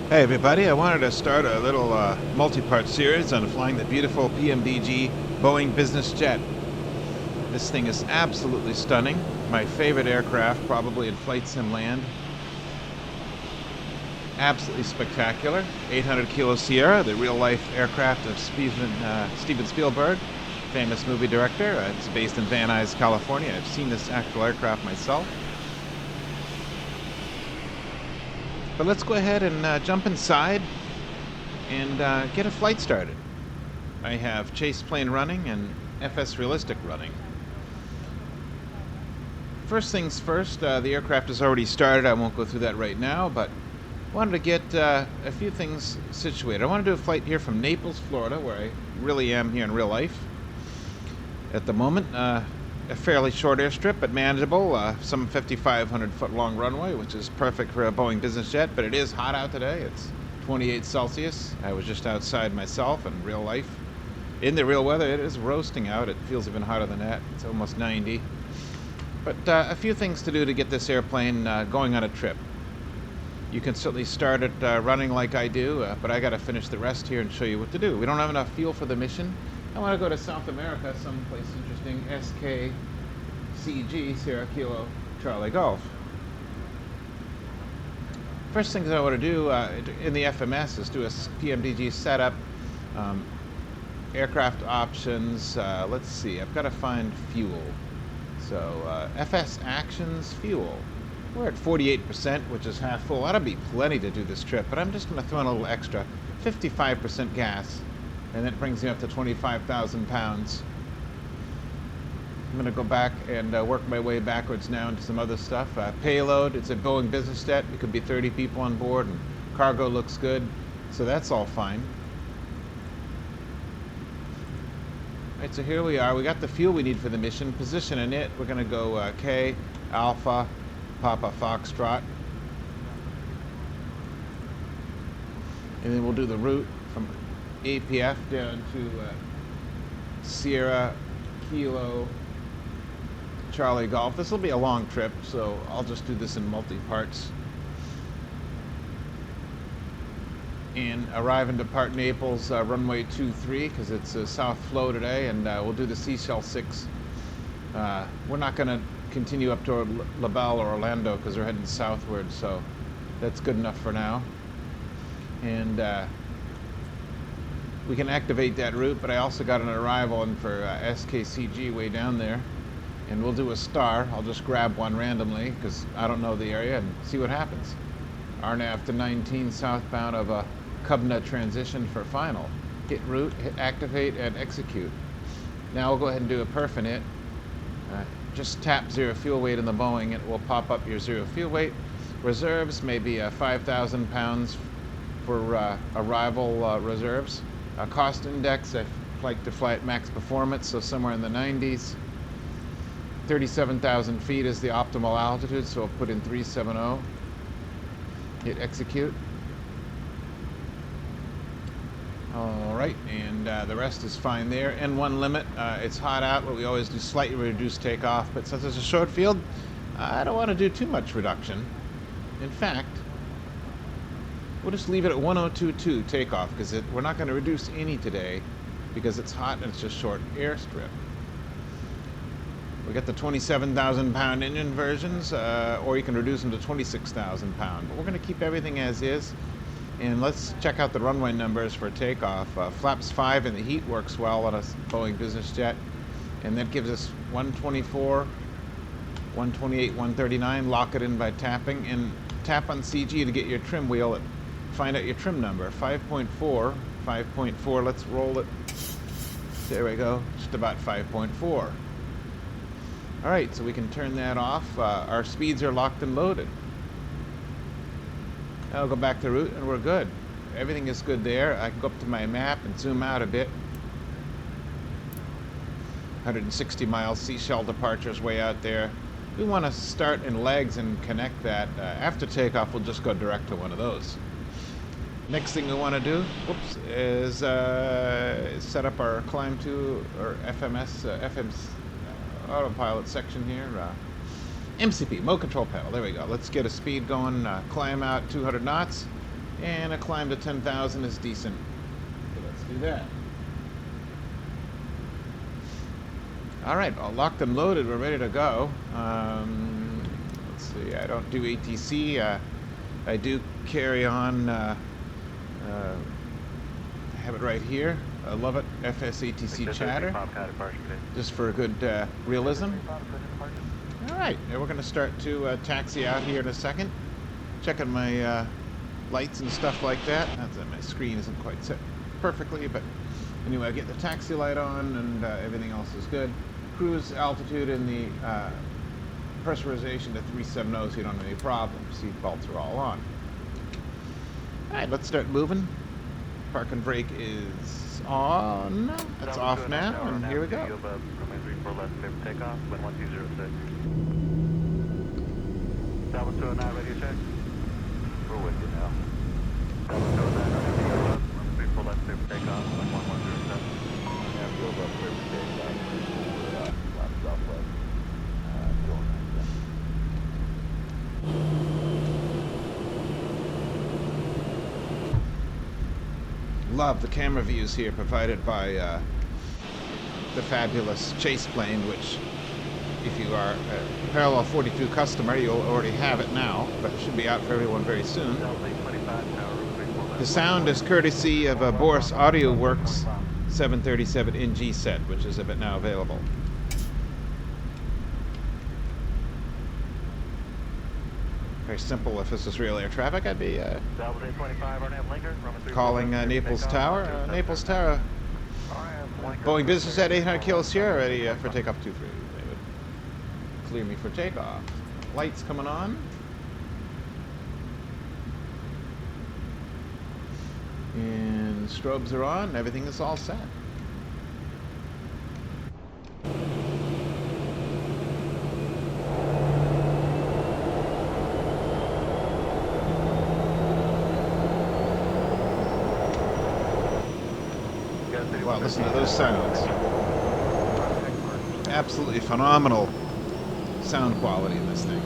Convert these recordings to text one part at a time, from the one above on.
Hey everybody, I wanted to start a little multi-part series on flying the beautiful PMDG Boeing business jet. This thing is absolutely stunning. My favorite aircraft, probably in Flightsim land. Absolutely spectacular. 800 Kilo Sierra, the real-life aircraft of Steven Spielberg, famous movie director. It's based in Van Nuys, California. I've seen this actual aircraft myself. But let's go ahead and jump inside and get a flight started. I have ChasePlane running and FSRealistic running. First things first, the aircraft is already started. I won't go through that right now, but wanted to get a few things situated. I want to do a flight here from Naples, Florida, where I really am here in real life at the moment. A fairly short airstrip, but manageable. Some 5,500 foot long runway, which is perfect for a Boeing business jet, but it is hot out today. It's 28 Celsius. I was just outside myself in real life. In the real weather, it is roasting out. It feels even hotter than that. It's almost 90. But a few things to do to get this airplane going on a trip. You can certainly start it running like I do, but I got to finish the rest here and show you what to do. We don't have enough fuel for the mission. I want to go to South America, someplace interesting. SKCG, Sierra Kilo Charlie Golf. First things I want to do in the FMS is do a PMDG setup, aircraft options. Let's see, I've got to find fuel. So FS Actions Fuel. We're at 48%, which is half full. That'll be plenty to do this trip, but I'm just going to throw in a little extra, 55% gas. And that brings me up to 25,000 pounds. I'm going to go back and work my way backwards now into some other stuff. Payload, it's a Boeing business jet. It could be 30 people on board, and cargo looks good, so that's all fine. All right, so here we are. We got the fuel we need for the mission. Position in it, we're going to go K, Alpha, Papa Foxtrot. And then we'll do the route from APF down to Sierra Kilo Charlie Golf. This will be a long trip, so I'll just do this in multi-parts. And arrive and depart Naples runway 23 because it's a south flow today, and we'll do the Seashell 6. We're not going to continue up to LaBelle or Orlando because we're heading southward, so that's good enough for now. And we can activate that route, but I also got an arrival in for SKCG way down there, and we'll do a star. I'll just grab one randomly because I don't know the area and see what happens. RNAV to 19 southbound of a Cubna transition for final. Hit route, hit activate, and execute. Now we'll go ahead and do a perf in it. Just tap zero fuel weight in the Boeing. It will pop up your zero fuel weight. Reserves, maybe 5,000 pounds for arrival reserves. Cost index, I like to fly at max performance, so somewhere in the 90s. 37,000 feet is the optimal altitude, so I'll put in 370. Hit execute. All right, and the rest is fine there. N1 limit, it's hot out, but we always do slightly reduced takeoff, but since it's a short field, I don't want to do too much reduction. In fact, we'll just leave it at 1022 takeoff because we're not going to reduce any today because it's hot and it's just short airstrip. We got the 27,000 pound engine versions, or you can reduce them to 26,000 pound. But we're going to keep everything as is. And let's check out the runway numbers for takeoff. Flaps 5 in the heat works well on a Boeing business jet. And that gives us 124, 128, 139. Lock it in by tapping. And tap on CG to get your trim wheel and find out your trim number. 5.4, 5.4. Let's roll it. There we go. Just about 5.4. All right, so we can turn that off. Our speeds are locked and loaded. I'll go back to route and we're good. Everything is good there. I can go up to my map and zoom out a bit. 160 miles, Seashell departures way out there. We want to start in legs and connect that. After takeoff, we'll just go direct to one of those. Next thing we want to do, is set up our climb to or FMS autopilot section here. MCP, mode control panel. There we go. Let's get a speed going. Climb out 200 knots. And a climb to 10,000 is decent. So let's do that. All right, all locked and loaded. We're ready to go. Let's see. I don't do ATC. I do carry on. I have it right here. I love it. FSATC chatter. Just for a good realism. All right, and we're going to start to taxi out here in a second. Checking my lights and stuff like that. My screen isn't quite set perfectly, but anyway, I get the taxi light on and everything else is good. Cruise altitude in the pressurization to 370 so you don't have any problems. Seat belts are all on. All right, let's start moving. Park and brake is on. It's off now, and here we go. Takeoff, 1206. Salvo 209, radio check. We're with you now. Salvo 209, runway 34 left, clear for takeoff, 1107. Yeah, go left, clear for takeoff. Left, southwest. Love the camera views here provided by the fabulous ChasePlane, which if you are a Parallel 42 customer, you'll already have it now, but it should be out for everyone very soon. The sound is courtesy of a Boris Audio Works 737NG set, which is now available. Very simple. If this was real air traffic, I'd be calling Naples Tower. Naples Tower, Boeing Business at 800 Kilo Sierra, ready for takeoff 23. They would clear me for takeoff. Lights coming on. And strobes are on. Everything is all set. Wow, listen to those sounds. Absolutely phenomenal sound quality in this thing.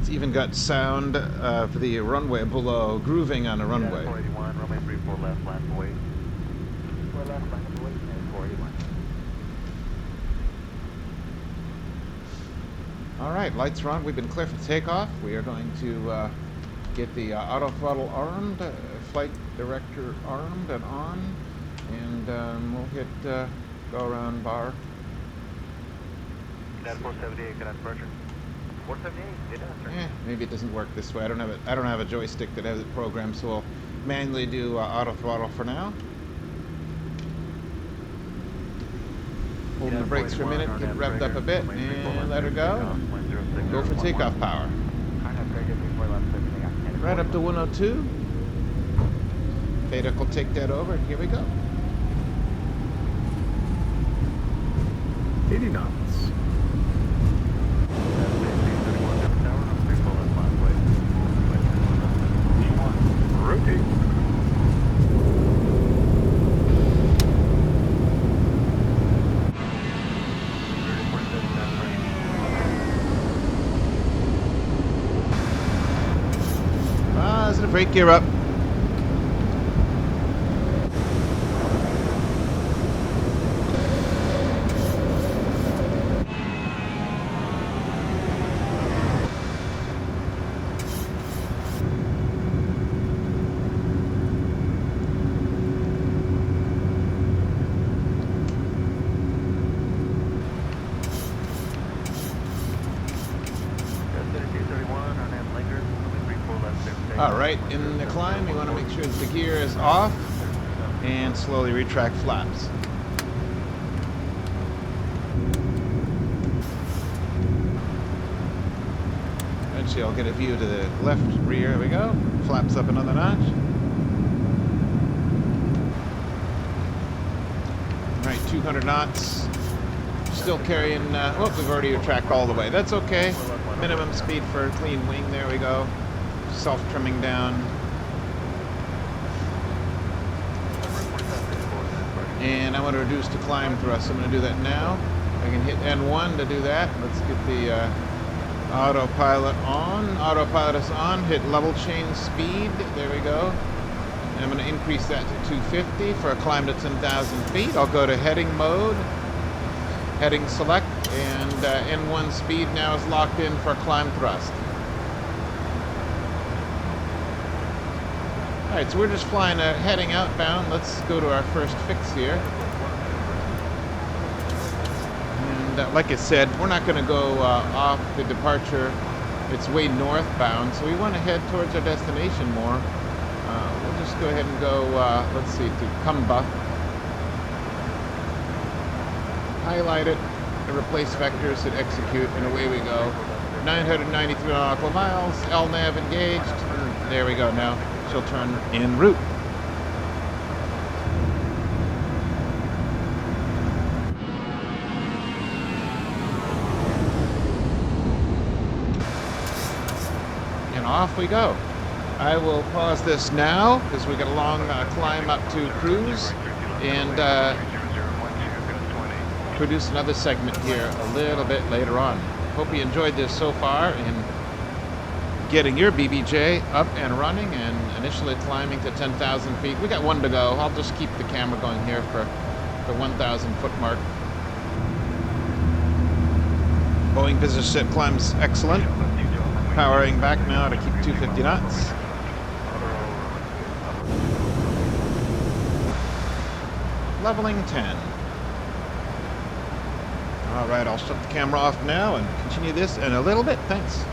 Even got sound of the runway below, grooving on a runway. 481, runway 34 left, land away. 4 left, land away, and 481. All right, lights are on. We've been clear for takeoff. We are going to get the auto throttle armed, flight director armed and on, and we'll hit go around bar. That 478, good departure. 478, maybe it doesn't work this way. I don't have a joystick that has it programmed, so we'll manually do auto throttle for now. Holding the brakes for a minute, get revved up a bit, and let her go. Go for takeoff power. Right up to 102. FADEC will take that over, and here we go. 80 knots. Rotate. Is it a brake gear up? Alright, in the climb, you want to make sure that the gear is off and slowly retract flaps. Eventually I'll get a view to the left rear. Here we go. Flaps up another notch. Alright, 200 knots. Just still carrying, well, we've already tracked all the way. That's okay. Minimum speed for a clean wing, there we go. Self-trimming down. And I want to reduce to climb thrust. I'm going to do that now. I can hit N1 to do that. Let's get the autopilot on. Autopilot is on. Hit level change speed. There we go. And I'm going to increase that to 250 for a climb to 10,000 feet. I'll go to heading mode. Heading select. And N1 speed now is locked in for climb thrust. Alright, so we're just flying heading outbound. Let's go to our first fix here. And like I said, we're not going to go off the departure. It's way northbound, so we want to head towards our destination more. We'll just go ahead and go, let's see, to Kumba. Highlight it, and replace vectors, hit execute, and away we go. 993 nautical miles, LNAV engaged. There we go now. She'll turn en route. And off we go. I will pause this now because we got a long climb up to cruise and produce another segment here a little bit later on. Hope you enjoyed this so far in getting your BBJ up and running and initially climbing to 10,000 feet. We got one to go. I'll just keep the camera going here for the 1,000 foot mark. Boeing business jet climbs excellent. Powering back now to keep 250 knots. Leveling 10. All right, I'll shut the camera off now and continue this in a little bit. Thanks.